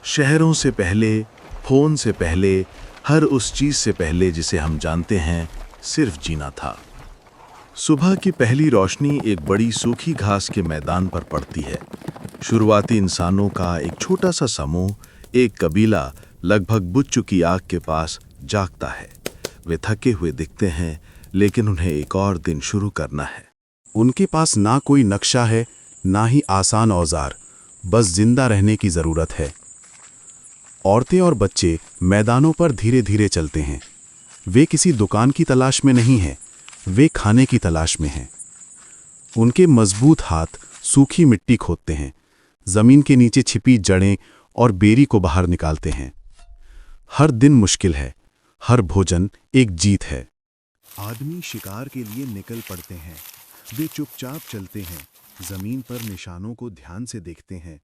शहरों से पहले, फोन से पहले, हर उस चीज से पहले जिसे हम जानते हैं, सिर्फ जीना था। सुबह की पहली रोशनी एक बड़ी सूखी घास के मैदान पर पड़ती है। शुरुआती इंसानों का एक छोटा सा समूह, एक कबीला लगभग बुझ चुकी आग के पास जागता है। वे थके हुए दिखते हैं, लेकिन उन्हें एक और दिन शुरू करना है। उनके पास ना कोई नक्शा है, ना ही आसान औजार, बस जिंदा रहने की जरूरत है। औरतें और बच्चे मैदानों पर धीरे धीरे चलते हैं। वे किसी दुकान की तलाश में नहीं हैं, वे खाने की तलाश में हैं। उनके मजबूत हाथ सूखी मिट्टी खोदते हैं, जमीन के नीचे छिपी जड़ें और बेरी को बाहर निकालते हैं। हर दिन मुश्किल है, हर भोजन एक जीत है। आदमी शिकार के लिए निकल पड़ते हैं। वे चुपचाप चलते हैं, जमीन पर निशानों को ध्यान से देखते हैं।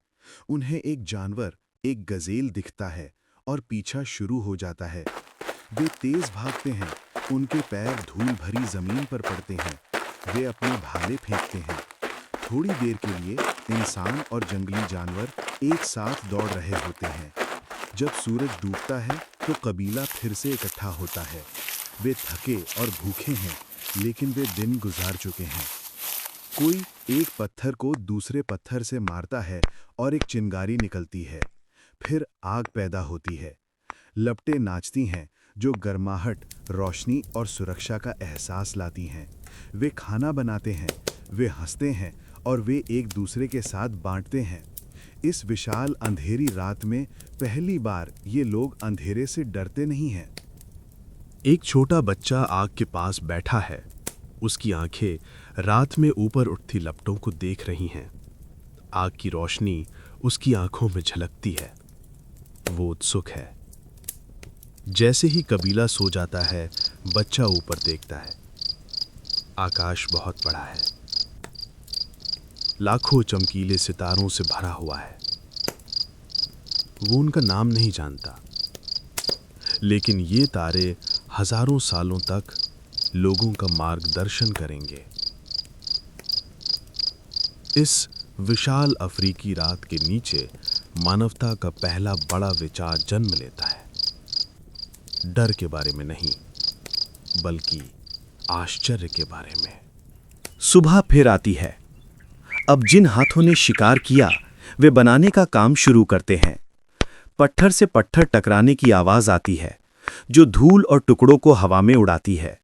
उन्हें एक जानवर, एक गजेल दिखता है और पीछा शुरू हो जाता है। वे तेज भागते हैं, उनके पैर धूल भरी जमीन पर पड़ते हैं। वे अपने भाले फेंकते हैं। थोड़ी देर के लिए इंसान और जंगली जानवर एक साथ दौड़ रहे होते हैं। जब सूरज डूबता है तो कबीला फिर से इकट्ठा होता है। वे थके और भूखे हैं, लेकिन वे दिन गुजार चुके हैं। कोई एक पत्थर को दूसरे पत्थर से मारता है और एक चिंगारी निकलती है। फिर आग पैदा होती है। लपटें नाचती हैं, जो गर्माहट, रोशनी और सुरक्षा का एहसास लाती हैं। वे खाना बनाते हैं, वे हंसते हैं और वे एक दूसरे के साथ बांटते हैं। इस विशाल अंधेरी रात में पहली बार ये लोग अंधेरे से डरते नहीं हैं। एक छोटा बच्चा आग के पास बैठा है। उसकी आंखें रात में ऊपर उठती लपटों को देख रही हैं। आग की रोशनी उसकी आंखों में झलकती है। वो उत्सुक है। जैसे ही कबीला सो जाता है, बच्चा ऊपर देखता है। आकाश बहुत बड़ा है, लाखों चमकीले सितारों से भरा हुआ है। वो उनका नाम नहीं जानता, लेकिन ये तारे हजारों सालों तक लोगों का मार्गदर्शन करेंगे। इस विशाल अफ्रीकी रात के नीचे मानवता का पहला बड़ा विचार जन्म लेता है। डर के बारे में नहीं, बल्कि आश्चर्य के बारे में। सुबह फिर आती है। अब जिन हाथों ने शिकार किया, वे बनाने का काम शुरू करते हैं। पत्थर से पत्थर टकराने की आवाज आती है, जो धूल और टुकड़ों को हवा में उड़ाती है।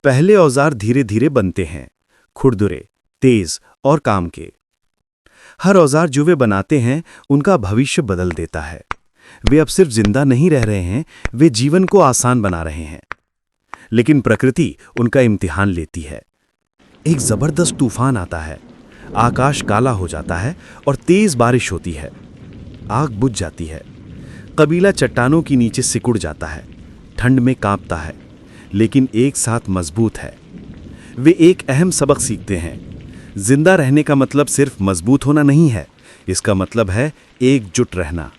पहले औजार धीरे धीरे बनते हैं, खुरदुरे, तेज और काम के। हर औजार जो वे बनाते हैं, उनका भविष्य बदल देता है। वे अब सिर्फ जिंदा नहीं रह रहे हैं, वे जीवन को आसान बना रहे हैं। लेकिन प्रकृति उनका इम्तिहान लेती है। एक जबरदस्त तूफान आता है, आकाश काला हो जाता है और तेज बारिश होती है। आग बुझ जाती है। कबीला चट्टानों के नीचे सिकुड़ जाता है, ठंड में कांपता है, लेकिन एक साथ मजबूत है। वे एक अहम सबक सीखते हैं। जिंदा रहने का मतलब सिर्फ मजबूत होना नहीं है, इसका मतलब है एकजुट रहना।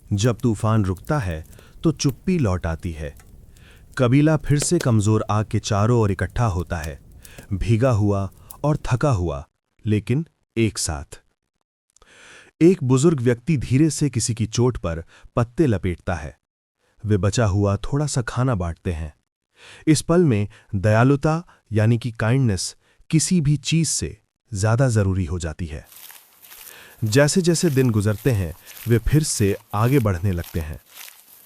जब तूफान रुकता है तो चुप्पी लौट आती है। कबीला फिर से कमजोर आग के चारों ओर इकट्ठा होता है, भीगा हुआ और थका हुआ, लेकिन एक साथ। एक बुजुर्ग व्यक्ति धीरे से किसी की चोट पर पत्ते लपेटता है। वे बचा हुआ थोड़ा सा खाना बांटते हैं। इस पल में दयालुता यानी कि काइंडनेस किसी भी चीज से ज्यादा जरूरी हो जाती है। जैसे जैसे दिन गुजरते हैं, वे फिर से आगे बढ़ने लगते हैं।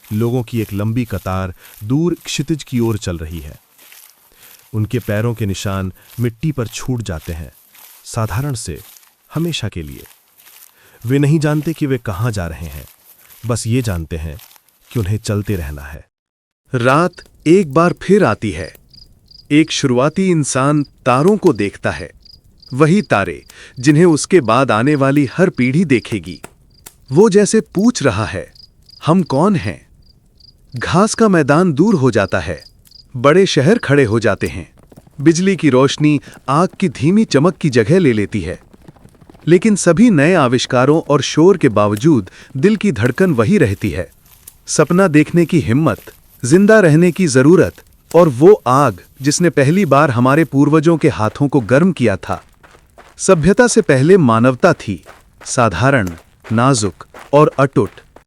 लोगों की एक लंबी कतार दूर क्षितिज की ओर चल रही है। उनके पैरों के निशान मिट्टी पर छूट जाते हैं, साधारण से, हमेशा के लिए। वे नहीं जानते कि वे कहां जा रहे हैं, बस ये जानते हैं कि उन्हें चलते रहना है। रात एक बार फिर आती है। एक शुरुआती इंसान तारों को देखता है, वही तारे जिन्हें उसके बाद आने वाली हर पीढ़ी देखेगी। वो जैसे पूछ रहा है, हम कौन हैं? घास का मैदान दूर हो जाता है, बड़े शहर खड़े हो जाते हैं। बिजली की रोशनी आग की धीमी चमक की जगह ले लेती है। लेकिन सभी नए आविष्कारों और शोर के बावजूद दिल की धड़कन वही रहती है। सपना देखने की हिम्मत, जिंदा रहने की जरूरत, और वो आग जिसने पहली बार हमारे पूर्वजों के हाथों को गर्म किया था। सभ्यता से पहले मानवता थी, साधारण, नाजुक और अटूट।